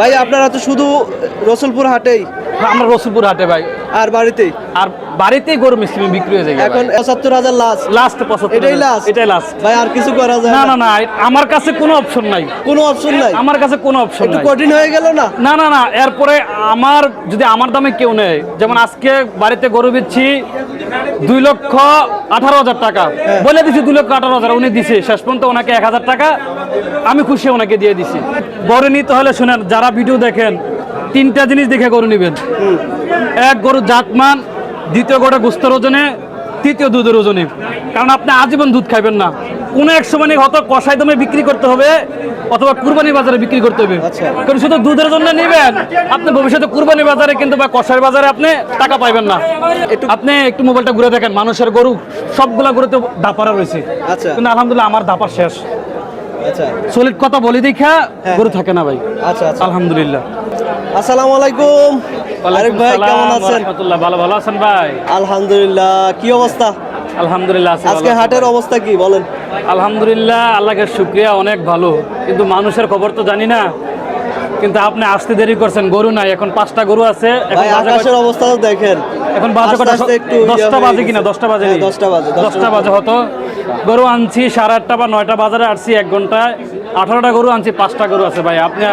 ভাই আপনারা তো শুধু রসুলপুর হাটেই? আমরা রসুলপুর হাটে ভাই। আর বাড়িতেই? আর বাড়িতেই গরু মিষ্টি বিক্রি হয়ে যায় এখন ৭৫,০০০ লাস্ট? লাস্ট ৭৫। এটাই লাস্ট? এটাই লাস্ট ভাই, আর কিছু করা যায় না? না? না না, আমার কাছে কোনো অপশন নাই। কোনো অপশন নাই? আমার কাছে কোনো অপশন একটু নাই। কঠিন হয়ে গেল না? না না না, এরপরে আমার যদি আমার দামে কেউ নেয়, যেমন আজকে বাড়িতে গরু বেচছি 2,18,000 টাকা, বলে দিছি 2,18,000, উনি দিছে শেষ পর্যন্ত ওনাকে 1,000 টাকা আমি খুশি ওনাকে দিয়ে দিছি। গরু নিতে হলে শুনেন, যারা ভিডিও দেখেন 3টা জিনিস দেখে গরু নেবেন। এক, গরু জাতমান; দ্বিতীয়, গরুটা গোস্তের ওজনে; তৃতীয়, দুধের ওজনে। কারণ আপনি আজীবন দুধ খাইবেন না, কোনো এক সময় হয়তো কষাই দামে বিক্রি করতে হবে অথবা কুরবানি বাজারে বিক্রি করতে হবে। কারণ শুধু দুধের জন্য নেবেন, আপনি ভবিষ্যতে কুরবানি বাজারে কিন্তু বা কষাই বাজারে আপনি টাকা পাইবেন না। আপনি একটু মোবাইলটা ঘুরে দেখেন, মানুষের গরু সবগুলা গরুতে দাপারা রয়েছে, কিন্তু আলহামদুলিল্লাহ আমার দাপার শেষ। সলিড কথা বলি দেখা গরু থাকে না ভাই। আলহামদুলিল্লাহ। আসসালামু আলাইকুম আরিফ ভাই, কেমন আছেন? ভালো ভালো আছেন ভাই? আলহামদুলিল্লাহ। কি অবস্থা? আলহামদুলিল্লাহ। আজকে হাটের অবস্থা কি বলেন? আলহামদুলিল্লাহ, আল্লাহকে শুকরিয়া, অনেক ভালো। কিন্তু মানুষের খবর তো জানি না, কিন্তু আপনি আসতে দেরি করছেন। গরু নাই, এখন 5টা গরু আছে। ভাই আকাশের অবস্থা তো দেখেন, এখন বাজে কটা? 10টা বাজে কিনা? 10টা বাজে? 10টা বাজে হতো। গরু আনছি 8:30 বা 9টা বাজারে আসছি, 1 ঘন্টায় 18টা গরু আনছি, 5টা গরু আছে ভাই। আপনি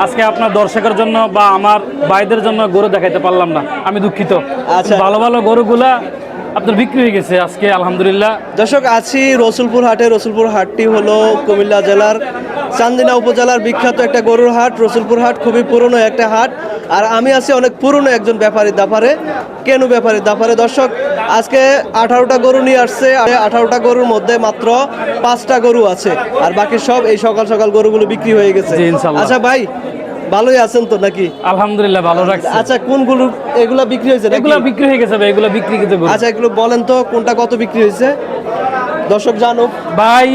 আজকে আপনার দর্শকের জন্য বা আমার ভাইদের জন্য গরু দেখাইতে পারলাম না, আমি দুঃখিত। ভালো ভালো গরুগুলা আপনার বিক্রি হয়ে গেছে আজকে আলহামদুলিল্লাহ। দর্শক, আছি রসুলপুর হাটে। রসুলপুর হাটটি হলো কুমিল্লা জেলার চান্দিনা উপজেলার বিখ্যাত একটা গরুর হাট। রসুলপুর হাট খুবই পুরনো একটা হাট, আর আমি আছি অনেক পুরনো একজন ব্যাপারীর দাপারে, কেনু ব্যাপারীর দাপারে। দর্শক, আজকে 18টা গরু নিয়ে আসছে। 18টা গরুর মধ্যে মাত্র 5টা গরু আছে, আর বাকি সব এই সকাল সকাল গরুগুলো বিক্রি হয়ে গেছে। আচ্ছা ভাই, ভালোই আছেন তো নাকি? আলহামদুলিল্লাহ, ভালো রাখছি। আচ্ছা, কোনগুলো এগুলা বিক্রি হয়েছে? এগুলা বিক্রি হয়ে গেছে ভাই, এগুলা বিক্রি কিন্তু। আচ্ছা, এগুলো বলেন তো কোনটা কত বিক্রি হয়েছে, দর্শক জানুক। ভাই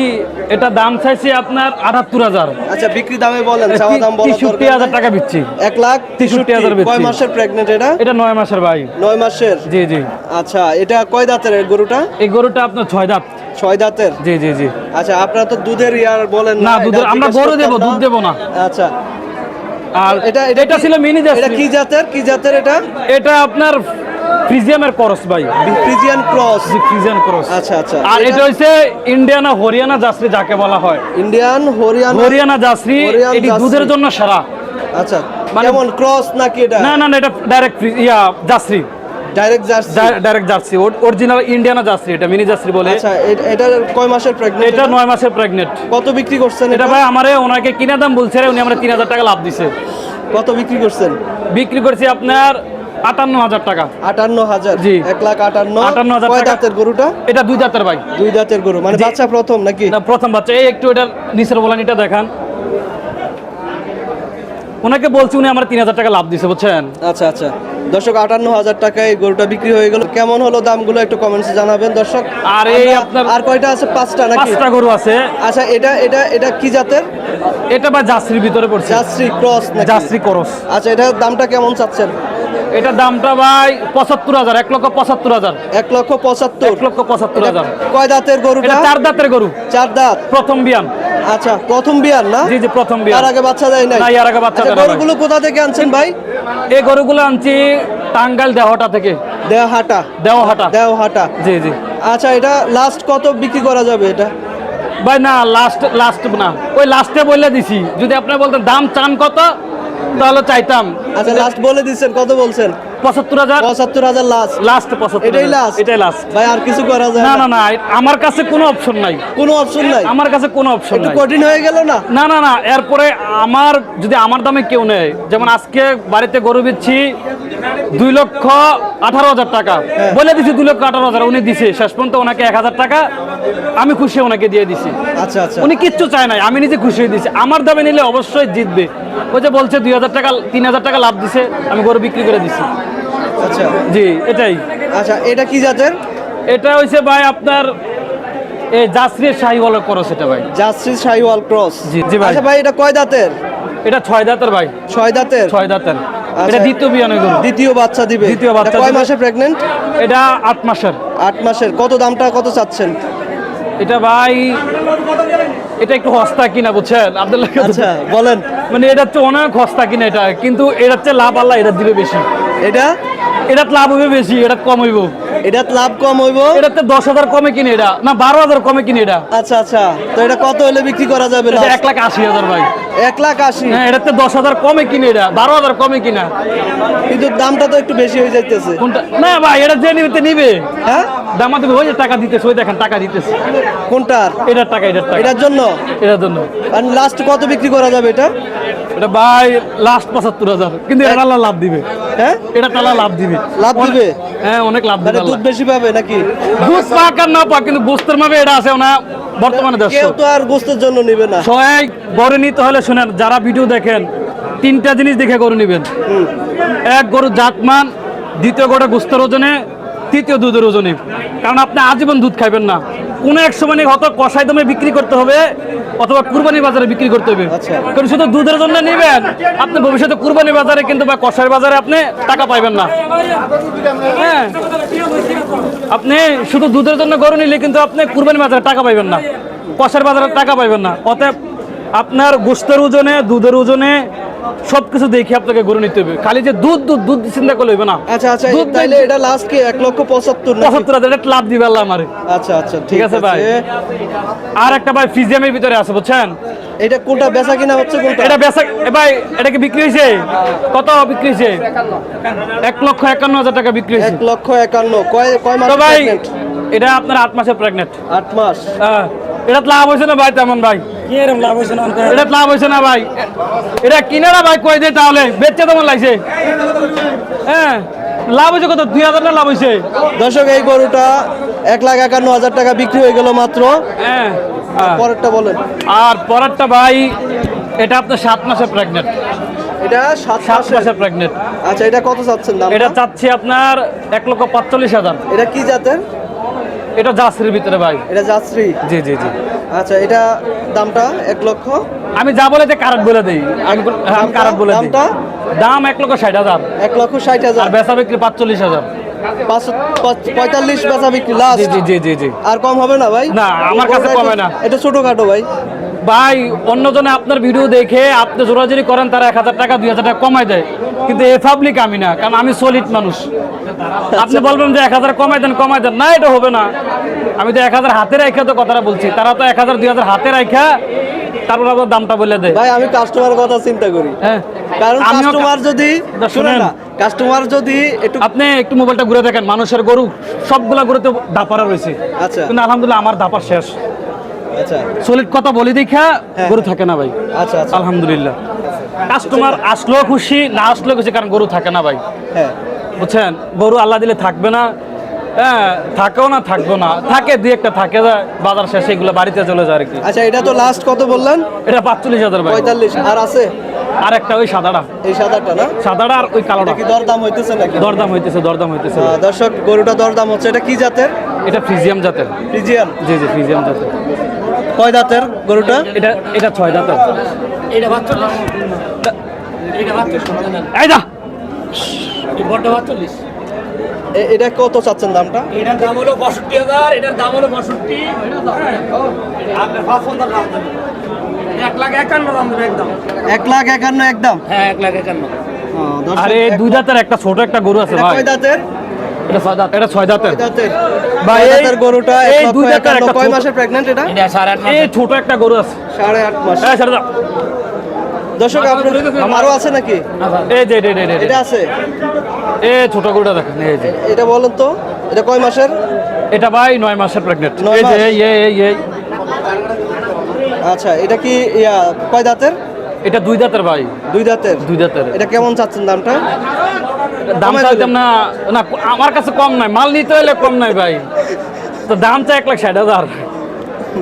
এটা দাম চাইছি আপনার 78,000। আচ্ছা, বিক্রি দামে বলেন, চাওয়া দাম বলেন। 63,000 টাকা বিচ্ছি। 1,63,000 বিচ্ছি। কয় মাসের প্রেগন্যান্ট এটা? এটা 9 মাসের ভাই। 9 মাসের? জি জি। আচ্ছা, এটা কয় দাঁতের গরুটা? এই গরুটা আপনার 6 দাঁত। 6 দাঁতের? জি জি জি। আচ্ছা, আপনারা তো দুধের ইয়ার বলেন না, দুধের আমরা গরু দেব, দুধ দেব না। আচ্ছা, আর এটা ছিল মিনি জার্সি। এটা কি জাতের? কি জাতের এটা? এটা আপনার ফ্রিজিয়ামের ক্রস ভাই। Friesian cross? Friesian cross. আচ্ছা আচ্ছা। আর এটা হইছে ইন্ডিয়ানা হরিয়ানা জার্সি যাকে বলা হয়। ইন্ডিয়ান হরিয়ানা জার্সি, এটি দুধের জন্য সেরা। আচ্ছা, কেমন ক্রস নাকি এটা? না না, এটা direct jersey. Direct jersey? Direct jersey, original Indiana jersey, এটা মিনি জার্সি বলে। আচ্ছা, এটা কয় মাসের প্রেগন্যান্ট? এটা 9 মাসের প্রেগন্যান্ট। কত বিক্রি করছেন এটা ভাই? আমারে ওনাকে কিনা দাম বলছে, উনি আমরা 3,000 টাকা লাভ দিছে। কত বিক্রি করছেন? বিক্রি করছি আপনার 58,000 টাকা। 58,000? জি। 1,58,000। কয় দাঁতের গরুটা? এটা 2 দাঁতের ভাই। 2 দাঁতের গরু মানে বাচ্চা প্রথম নাকি? না, প্রথম বাচ্চা। এই একটু এটার নিচের বলানিটা দেখান। ওনাকে বলছি, উনি আমার 3,000 টাকা লাভ দিছে, বুঝছেন? আচ্ছা আচ্ছা। দর্শক, 58,000 টাকায় গরুটা বিক্রি হয়ে গেল। কেমন হলো দামগুলো একটু কমেন্টসে জানাবেন দর্শক। আর এই আপনার আর কয়টা আছে? 5টা নাকি? 5টা গরু আছে। আচ্ছা, এটা কি জাতের? এটা ভাই জার্সির ভিতরে পড়ছে। জার্সি ক্রস নাকি? Jersey cross. আচ্ছা, এটার দামটা কেমন চাচ্ছেন? এটা দামটা ভাই 75,000। 1,75,000। 1,75,000? 1,75,000। কয় দাঁতের গরুটা? এটা 4 দাঁতের গরু। 4 দাঁত? প্রথম বিয়ান। আচ্ছা, প্রথম বিয়ান না? জি জি, প্রথম বিয়ান। আর আগে বাচ্চা দেয় নাই? না, এর আগে বাচ্চা দেয় না। গরুগুলো কোথা থেকে আনছেন ভাই? এই গরুগুলো আনছি টাঙ্গাইল দেওহাটা থেকে। দেওহাটা? জি জি। আচ্ছা, এটা লাস্ট কত বিক্রি করা যাবে এটা ভাই? না, লাস্ট না, ওই লাস্টে বলে দিছি। যদি আপনি বলতেন দাম চান কত, তাহলে চাইতাম। আচ্ছা, লাস্ট বলে দিচ্ছেন, কত বলছেন? 75,000। 75,000 লাস্ট? লাস্ট 75,000। এটাই লাস্ট ভাই, আর কিছু করা যায় না? না না, আমার কাছে কোনো অপশন নাই। কোনো অপশন নাই? আমার কাছে কোনো অপশন নাই। একটু কঠিন হয়ে গেল না? না না না, এরপরে যদি আমার দামে কেউ নেয়, যেমন আজকে বাড়িতে গরু বেচছি 2,18,000 টাকা, বলে দিছি 2,18,000, উনি দিছে শেষ পর্যন্ত ওনাকে 1,000 টাকা আমি খুশি ওনাকে দিয়ে দিছি। আচ্ছা আচ্ছা। উনি কিচ্ছু চায় নাই, আমি নিজে খুশি হয়ে দিছি। আমার দামে নিলে অবশ্যই জিতবে। ওই যে বলছে 2,000 টাকা 3,000 টাকা লাভ দিছে, আমি গরু বিক্রি করে দিছি। আচ্ছা জি, এটাই। আচ্ছা, এটা কি জাতের? এটা হইছে ভাই আপনার এই জার্সির শাহিওয়াল ক্রস। এটা ভাই জার্সি শাহিওয়াল ক্রস? জি জি ভাই। আচ্ছা ভাই, এটা কয় দাঁতের? এটা 6 দাঁতের ভাই। 6 দাঁতের? 6 দাঁতের। আচ্ছা, এটা দ্বিতীয় বিয়ানের গরু। দ্বিতীয় বাচ্চা দিবে? দ্বিতীয় বাচ্চা। কয় মাসে প্রেগন্যান্ট? এটা 8 মাসের। 8 মাসের। কত দামটা কত চাচ্ছেন? এটা ভাই এটা একটু হস্তা কিনা বুঝছেন আব্দুল্লাহ, আচ্ছা বলেন। মানে এটা হচ্ছে অনেক হস্তা কিনা এটা, কিন্তু এটা হচ্ছে লাভ আল্লাহ এটা দিবে বেশি, এটা এটা লাভ হবে বেশি, এটা কম হইব, এটা লাভ কম হইব। এটাতে 10,000 কমে কিনে এটা না 12,000 কমে কিনে এটা। আচ্ছা আচ্ছা, তো এটা কত হলে বিক্রি করা যাবে? এটা 1,80,000 ভাই। 1,80,000? হ্যাঁ, এটাতে 10,000 কমে কিনে এটা, 12,000 কমে কিনা। কিন্তু দামটা তো একটু বেশি হয়ে যাইতেছে। কোনটা? না ভাই, এটা যে নিবে নিবে, হ্যাঁ দামা দেবে, ওই যে টাকা দিতেছে, ওই দেখেন টাকা দিতেছে। কোনটার? এটার টাকা, এটার টাকা, এটার জন্য? এটার জন্য। আর লাস্ট কত বিক্রি করা যাবে এটা? এটা ভাই লাস্ট 75,000, কিন্তু এটা আল্লাহ লাভ দিবে। হ্যাঁ, এটা তালা লাভ দিবে, লাভ দিবে? হ্যাঁ অনেক লাভ মানে দিবে। দুধ বেশি পাবে নাকি? দুধ পাক আর না পাক, কিন্তু গোস্তের মাপে এটা আছে না বর্তমানে কেউ 150। তো আর গোস্তের জন্য নিবে না। সবাই গরু নিতে হলে শুনেন, যারা ভিডিও দেখেন 3টা জিনিস দেখে গরু নেবেন। এক, গরু জাতমান; দ্বিতীয়, গরুটা গোস্তের ওজনে; তৃতীয়, দুধের ওজনে। কারণ আপনি আজীবন দুধ খাইবেন না, কোনো এক সময় হয়তো কষাই দামে বিক্রি করতে হবে অথবা কুরবানি বাজারে বিক্রি করতে হবে। আচ্ছা। কারণ শুধু দুধের জন্য নেবেন, আপনি ভবিষ্যতে কুরবানি বাজারে কিন্তু বা কষাই বাজারে আপনি টাকা পাইবেন না। হ্যাঁ, আপনি শুধু দুধের জন্য গরু নিলে কিন্তু আপনি কুরবানি বাজারে টাকা পাইবেন না, কষার বাজারে টাকা পাইবেন না। অতএব আপনার গোস্তের ওজনে, দুধের ওজনে সবকিছু দেখে আপনাকে গরু নিতে হবে। খালি যে দুধ দুধ দুধ চিন্তা করলে হইবে না। আচ্ছা আচ্ছা, দুধ তাইলে এটা লাস্ট কি 1,75,000 নাকি? 75,000 এটা লাভ দিবে আল্লাহ আমারে। আচ্ছা আচ্ছা, ঠিক আছে ভাই। আর একটা ভাই ফিজিয়ামের ভিতরে আছে বুঝছেন, এটা কোনটা বেচা কিনা হচ্ছে কোনটা? এটা বেচা ভাই, এটা কি বিক্রি হয়েছে? কত বিক্রি হয়েছে? 1,51,000 টাকা বিক্রি হয়েছে। 1,51,000। কয় মাস তো ভাই প্রেগন্যান্ট? এটা আপনার 8 মাসের প্রেগনেন্ট। 8 মাস? এটা লাভ হয়েছে না ভাই? তেমন ভাই এটা লাভ হয়েছে না ভাই? এটা কিনে না ভাই কই দেয় তাহলে বেচছে তেমন লাগছে। হ্যাঁ, লাভ হয়েছে কত? 2,000 না লাভ হয়েছে? দর্শক, এই গরুটা 1,51,000 টাকা বিক্রি হয়ে গেল মাত্র। হ্যাঁ। পরেরটা বলেন। আর পরেরটা ভাই, এটা আপনার 7 মাসের প্রেগনেন্ট। এটা 7 7 মাসের প্রেগনেন্ট। আচ্ছা, এটা কত চাচ্ছেন দাম? এটা চাচ্ছি আপনার 1,45,000। এটা কি জাতের? এটা জার্সির ভিতরে ভাই। এটা জার্সি? জি জি জি। আচ্ছা, এটা দামটা 1 লক্ষ? আমি যা বলে যে কারাট বলে দেই, আমি কারাট বলে দিই। দামটা? দাম 1,60,000। 1,60,000। আর বেচা বিক্রি 45,000। 45 বেচা বিক্রি লাস্ট? জি জি জি জি জি। আর কম হবে না ভাই? না, আমার কাছে কমে না। এটা ছোটখাটো ভাই। ভাই অন্যজনে আপনার ভিডিও দেখে আপনি জোরাজুরি করেন, তারা 1,000 টাকা 2,000 টাকা কমাই দেয়, কিন্তু এ পাবলিক আমি না, কারণ আমি সলিড মানুষ। আপনি বলবেন যে 1,000 কমাই দেন, না, এটা হবে না। আমি তো 1,000 হাতে রাখা তো কথাটা বলছি, তারা তো 1,000 2,000 হাতে রাখা তারপর আবার দামটা বলে দেয়। ভাই আমি কাস্টমারের কথা চিন্তা করি। হ্যাঁ, কারণ আমিও কাস্টমার যদি শুনেন না, কাস্টমার যদি একটু আপনি একটু মোবাইলটা ঘুরে দেখেন, মানুষের গরু সবগুলা গরুতে দাপারা রয়েছে, আচ্ছা কিন্তু আলহামদুলিল্লাহ আমার দাপার শেষ। আচ্ছা সলিড কথা বলি দেখা হ্যাঁ। গরু থাকে না ভাই। আচ্ছা আচ্ছা, আলহামদুলিল্লাহ কাস্টমার আসলেও খুশি, না আসলেও খুশি, কারণ গরু থাকে না ভাই। হ্যাঁ বুঝছেন, গরু আল্লাহ দিলে থাকবে না, হ্যাঁ থাকেও না, থাকবো না, থাকে দুই একটা থাকে যায়, বাজার শেষে এগুলো বাড়িতে চলে যায় আর কি। আচ্ছা, এটা তো লাস্ট কত বললেন? এটা 45,000 ভাই। 45? আর আছে আর একটা ওই সাদাটা, এই সাদাটা না? সাদাটা আর ওই কালোটা। কি দরদাম হইতেছে নাকি? দরদাম হইতেছে, দরদাম হইতেছে। দর্শক, গরুটা দরদাম হচ্ছে। এটা কি জাতের? এটা ফ্রিজিয়াম জাতের। ফ্রিজিয়ান? জি জি, ফ্রিজিয়াম জাতের। কয় দাঁতের গরুটা? এটা 6 দাঁতের। এটা 42, এটা 42 এই যা, এই বড়টা 42। এটা কত চাচ্ছেন দামটা? এটার দাম হলো 62,000, এটার দাম হলো 62। আপনার 5,000 দাম দেবে, 1,51,000 দাম দেবে একদম। 1,51,000 একদম? হ্যাঁ, 1,51,000। দর্শক, আরে দুই দাঁতের একটা ছোট একটা গরু আছে এটা ভাই। কয় দাঁতের? এটা 6 দাঁত, এটা 6 দাঁতের। কয় দাঁতের? ভাই, কয় দাঁতের গরুটা? এই দুই দাঁতের 1,51,000। একটা কয় ছোট- মাসের প্রেগন্যান্ট এটা? এটা 8.5 মাস। এই ছোট একটা গরু আছে। 8.5 মাস। হ্যাঁ, ছেড়ে দাও। দর্শক, আপনার আরো আছে নাকি? এই যে এটা এটা আছে? এই ছোট গরুটা দেখেন, এই যে এটা বলেন তো, এটা কয় মাসের? এটা ভাই 9 মাসের প্রেগনেন্ট। 9 এই যে মাস? এই আচ্ছা, এটা কি কয় দাঁতের? এটা 2 দাঁতের ভাই। 2 দাঁতের? 2 দাঁতের। এটা কেমন চাচ্ছেন দামটা? দাম কমাই চাইতাম দিবেন? না, না আমার কাছে কম নাই, মাল নিতে হলে কম নাই ভাই। তো দাম চাই 1,60,000,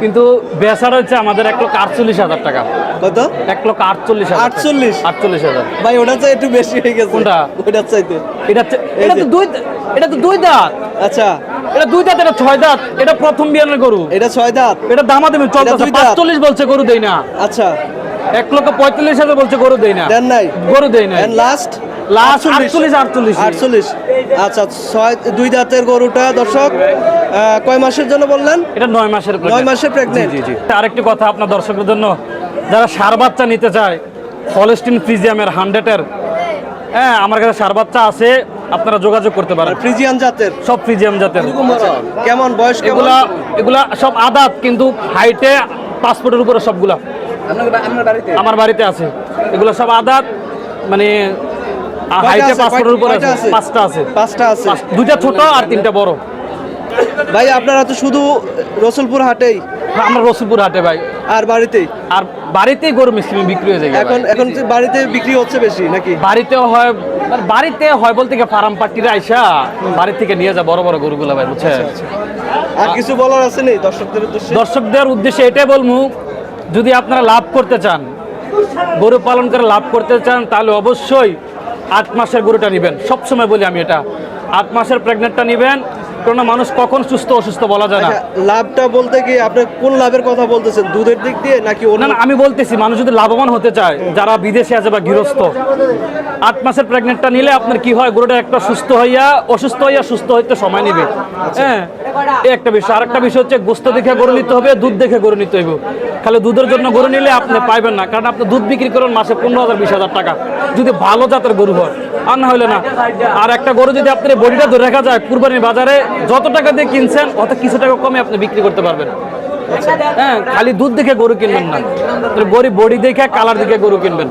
কিন্তু বেচার হচ্ছে আমাদের 1,48,000 টাকা। কত? 1,48,000। 48? 48,000 ভাই ওটা চাই একটু বেশি হয়ে গেছে। কোনটা? ওইটার চাইতে। এটা তো দুই দাঁত। আচ্ছা, এটা 2 দাঁত, এটা 6 দাঁত। এটা প্রথম বিয়ানের গরু। এটা 6 দাঁত? এটা দামা দেবে চলতেছে, এটা 2 দাঁত? 45 বলছে, গরু দেই না। আচ্ছা, 1,45,000 বলছে, গরু দেই না। দেন নাই? গরু দেই না। And last? লাস্ট 48 48। আচ্ছা, 2 দাঁতের গরুটা দর্শক কয় মাসের জন্য বললেন? এটা 9 মাসের 9 মাসের প্রেগনেন্ট। জি জি। আরেকটি কথা আপনার দর্শকদের জন্য, যারা ষাঁড় বাচ্চা নিতে চায় হলস্টিন ফ্রিজিয়ামের 100-এর, হ্যাঁ আমার কাছে ষাঁড় বাচ্চা আছে, আপনারা যোগাযোগ করতে পারেন। ফ্রিজিয়ান জাতের, সব ফ্রিজিয়াম জাতের। কেমন বয়স? এগুলা এগুলা সব আদাত, কিন্তু হাইটে 5 ফুটের উপরে সবগুলা আমার বাড়িতে আছে। এগুলো সব আদাত, মানে হাইটে 5 ফুটের উপরে আছে। 5টা আছে। 5টা আছে। 2টা ছোট আর 3টা বড়। ভাই আপনারা তো শুধু রসুলপুর হাটেই? আমরা রসুলপুর হাটে ভাই, আর বাড়িতেই? আর বাড়িতেই গরু মিষ্টি বিক্রি হয়ে যায় ভাই। এখন যে বাড়িতে বিক্রি হচ্ছে বেশি নাকি? বাড়িতেও হয়, মানে বাড়িতে হয় বলতে কি ফার্ম পার্টিরা আইসা বাড়ি থেকে নিয়ে যায় বড় বড় গরুগুলা ভাই, বুঝছেন? আর কিছু বলার আছে নেই দর্শকদের উদ্দেশ্যে? দর্শকদের উদ্দেশ্যে এটাই বলবো, যদি আপনারা লাভ করতে চান, গরু পালন করে লাভ করতে চান, তাহলে অবশ্যই 8 মাসের গরুটা নেবেন। সবসময় বলি আমি এটা, 8 মাসের প্রেগনেন্টটা নেবেন, কারণ মানুষ কখন সুস্থ অসুস্থ বলা যায় না। আচ্ছা, লাভটা বলতে কি আপনি কোন লাভের কথা বলতেছেন? দুধের দিক দিয়ে নাকি অন্য? না না, আমি বলতেছি মানুষ যদি লাভবান হতে চায়, যারা বিদেশে আছে বা গৃহস্থ, 8 মাসের প্রেগনেন্টটা নিলে আপনার কি হয়, গরুটা একটা সুস্থ হইয়া অসুস্থ হইয়া সুস্থ হইতে সময় নেবে। হ্যাঁ, এই একটা বিষয়। আর একটা বিষয় হচ্ছে গোস্ত দেখে গরু নিতে হবে, দুধ দেখে গরু নিতে হবে। খালি দুধের জন্য গরু নিলে আপনি পাইবেন না, কারণ আপনি দুধ বিক্রি করেন মাসে 15,000-20,000 টাকা, যদি ভালো জাতের গরু হয়, আর না হইলে না। আর একটা গরু যদি আপনার বডিটা ধরে রাখা যায়, কুরবানির বাজারে যত টাকা দিয়ে কিনছেন অত কিছু টাকা কমে আপনি বিক্রি করতে পারবেন। হ্যাঁ, খালি দুধ দেখে গরু কিনবেন না, গরিব বডি দেখে কালার দেখে গরু কিনবেন।